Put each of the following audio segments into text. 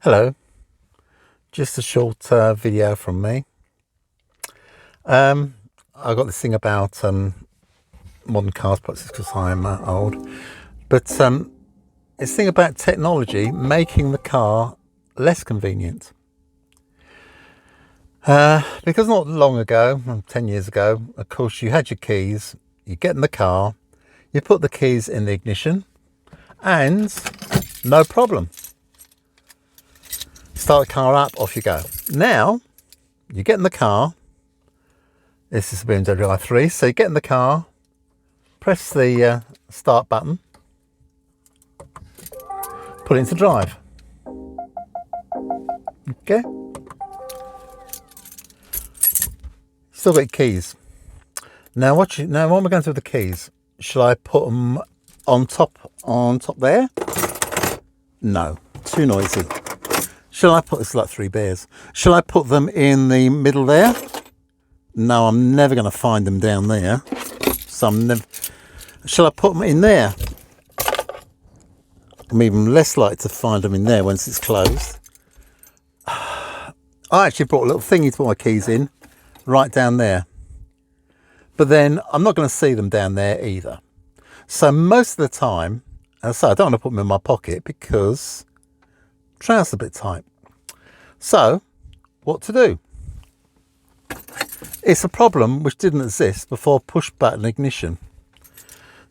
Hello, just a short video from me. I got this thing about modern cars, perhaps it's because I'm old, but it's a thing about technology making the car less convenient. Because not long ago, 10 years ago, of course, you had your keys, you get in the car, you put the keys in the ignition, and no problem. Start the car up, off you go. Now, you get in the car. This is a BMW i3, so you get in the car, press the start button, put it into drive. Okay. Still got your keys. Now what am I going to do with the keys? Shall I put them on top there? No, too noisy. Shall I put this like three bears? Shall I put them in the middle there? No, I'm never going to find them down there. So shall I put them in there? I'm even less likely to find them in there once it's closed. I actually brought a little thingy to put my keys in, right down there. But then I'm not going to see them down there either. So most of the time, as I say, I don't want to put them in my pocket because trousers a bit tight. So what to do? It's a problem which didn't exist before push button ignition.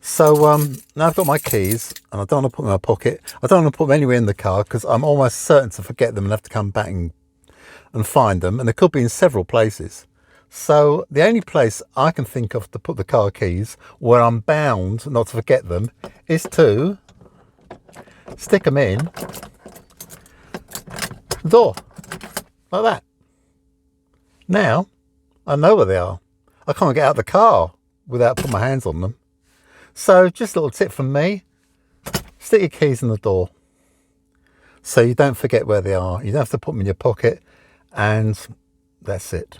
So now I've got my keys and I don't want to put them in my pocket. I don't want to put them anywhere in the car because I'm almost certain to forget them and have to come back and find them, and they could be in several places. So the only place I can think of to put the car keys where I'm bound not to forget them is to stick them in the door, like that. Now I know where they are. I can't get out of the car without putting my hands on them. So just a little tip from me, stick your keys in the door so you don't forget where they are. You don't have to put them in your pocket, and that's it.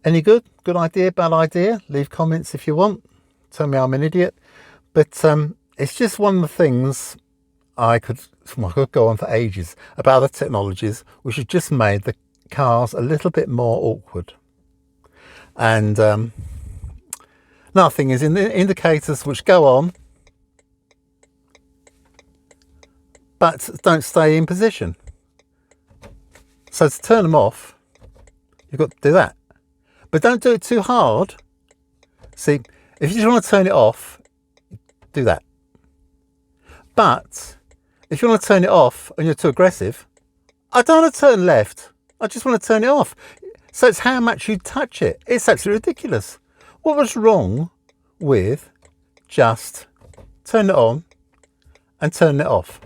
Any good? Good idea? Bad idea? Leave comments if you want. Tell me I'm an idiot. But it's just one of the things I could go on for ages about the technologies which have just made the cars a little bit more awkward. And another thing is in the indicators which go on but don't stay in position. So to turn them off, you've got to do that. But don't do it too hard. See, if you just want to turn it off, do that. But if you want to turn it off and you're too aggressive, I don't want to turn left. I just want to turn it off. So it's how much you touch it. It's absolutely ridiculous. What was wrong with just turn it on and turn it off?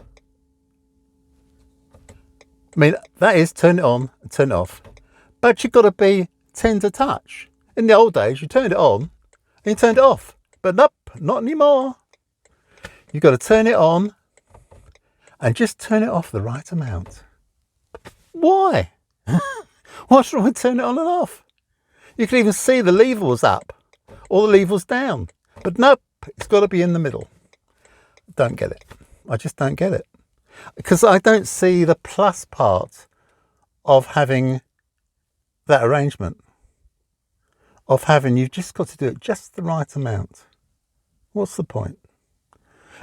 I mean, that is turn it on and turn it off. But you've got to be tender touch. In the old days, you turned it on and you turned it off. But nope, not anymore. You've got to turn it on and just turn it off the right amount. Why? What's wrong with turning it on and off? You can even see the lever was up or the lever was down. But nope, it's got to be in the middle. Don't get it. I just don't get it. Because I don't see the plus part of having that arrangement. Of having, you've just got to do it just the right amount. What's the point?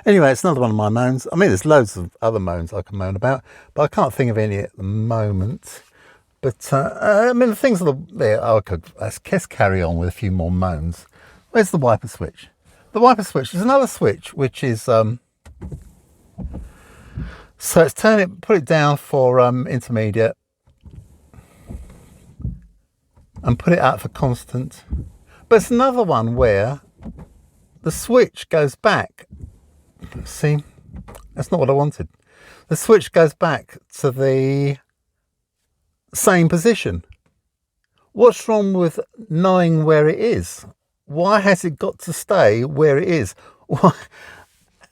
Anyway, it's another one of my moans. I mean, there's loads of other moans I can moan about, but I can't think of any at the moment. But, I mean, the things there, I could carry on with a few more moans. Where's the wiper switch? The wiper switch is another switch, which is, so it's put it down for intermediate and put it out for constant. But it's another one where the switch goes back. See, that's not what I wanted. The switch goes back to the same position. What's wrong with knowing where it is? Why has it got to stay where it is? Why?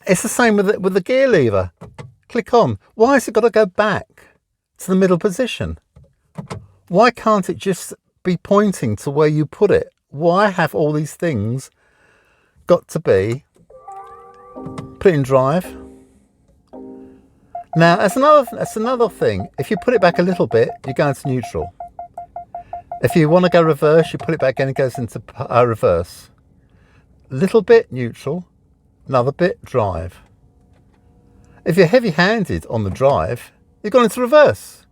It's the same with the gear lever. Click on. Why has it got to go back to the middle position? Why can't it just be pointing to where you put it? Why have all these things got to be put in drive, Now, that's another thing. If you put it back a little bit, you go into neutral. If you want to go reverse, you put it back and it goes into reverse. Little bit neutral, another bit drive. If you're heavy-handed on the drive, you've gone into reverse.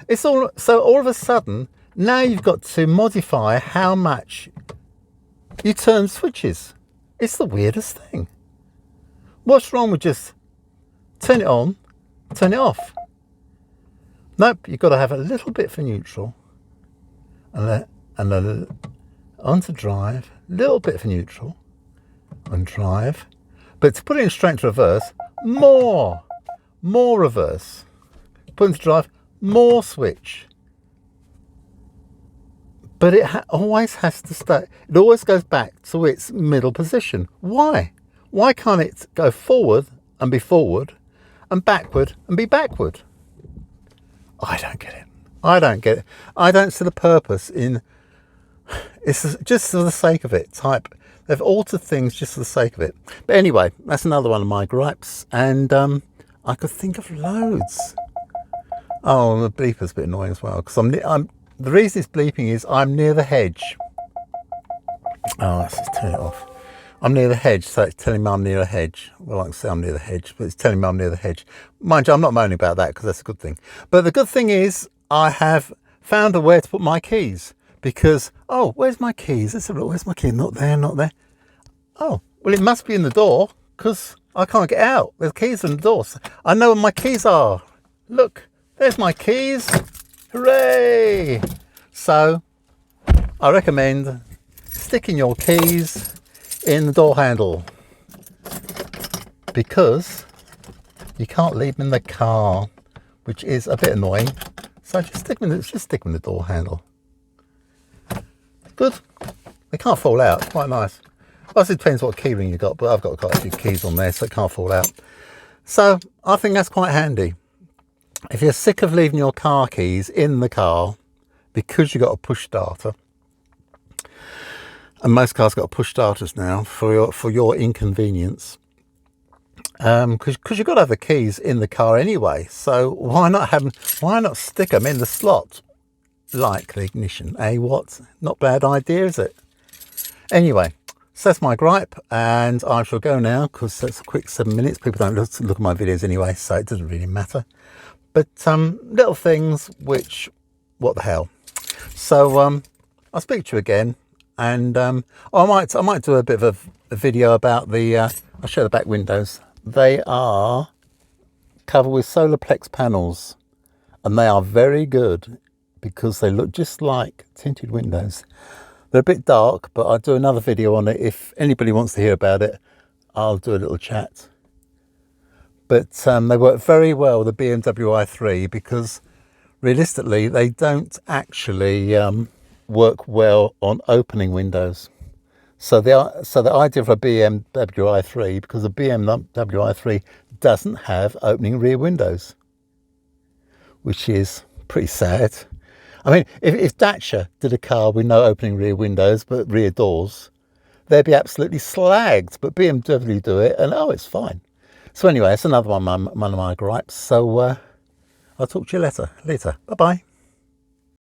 It's all so all of a sudden now you've got to modify how much you turn switches. It's the weirdest thing. What's wrong with just turn it on, turn it off? Nope, you've got to have a little bit for neutral, and then onto drive, little bit for neutral, and drive. But to put it in straight into reverse, more reverse. Put into drive, more switch. But it always has to stay. It always goes back to its middle position. Why? Why can't it go forward and be forward, and backward and be backward? I don't get it. I don't get it. I don't see the purpose in. It's just for the sake of it. They've altered things just for the sake of it. But anyway, that's another one of my gripes, and I could think of loads. Oh, the bleeper's a bit annoying as well because the reason it's bleeping is I'm near the hedge. Oh, let's just turn it off. I'm near the hedge, so it's telling me I'm near a hedge. Well, I can say I'm near the hedge, but it's telling me I'm near the hedge. Mind you, I'm not moaning about that because that's a good thing. But the good thing is I have found a where to put my keys because, oh, where's my keys? Let's have a look. Where's my key? Not there, not there. Oh, well, it must be in the door because I can't get out. The keys are in the door. So I know where my keys are. Look, there's my keys. Hooray! So I recommend sticking your keys in the door handle because you can't leave them in the car, which is a bit annoying. So just stick them in the door handle. Good. They can't fall out. It's quite nice. Well, it depends what key ring you got, but I've got quite a few keys on there, so it can't fall out. So I think that's quite handy. If you're sick of leaving your car keys in the car because you've got a push starter, and most cars got push starters now for your inconvenience, because you've got to have the keys in the car anyway. So why not stick them in the slot like the ignition? What? Not bad idea, is it? Anyway, so that's my gripe, and I shall go now because that's a quick 7 minutes. People don't look at my videos anyway, so it doesn't really matter. But little things which, what the hell. So I'll speak to you again. And I might do a bit of a video about I'll show the back windows. They are covered with solarplex panels, and they are very good because they look just like tinted windows. They're a bit dark, but I'll do another video on it. If anybody wants to hear about it, I'll do a little chat. But they work very well with the BMW i3 because realistically they don't actually work well on opening windows. So the idea of a BMW i3, because the BMW i3 doesn't have opening rear windows, which is pretty sad. I mean, if Dacia did a car with no opening rear windows but rear doors, they'd be absolutely slagged. But BMW do it, and oh, it's fine. So anyway, it's another one of my gripes. So I'll talk to you later. Bye bye.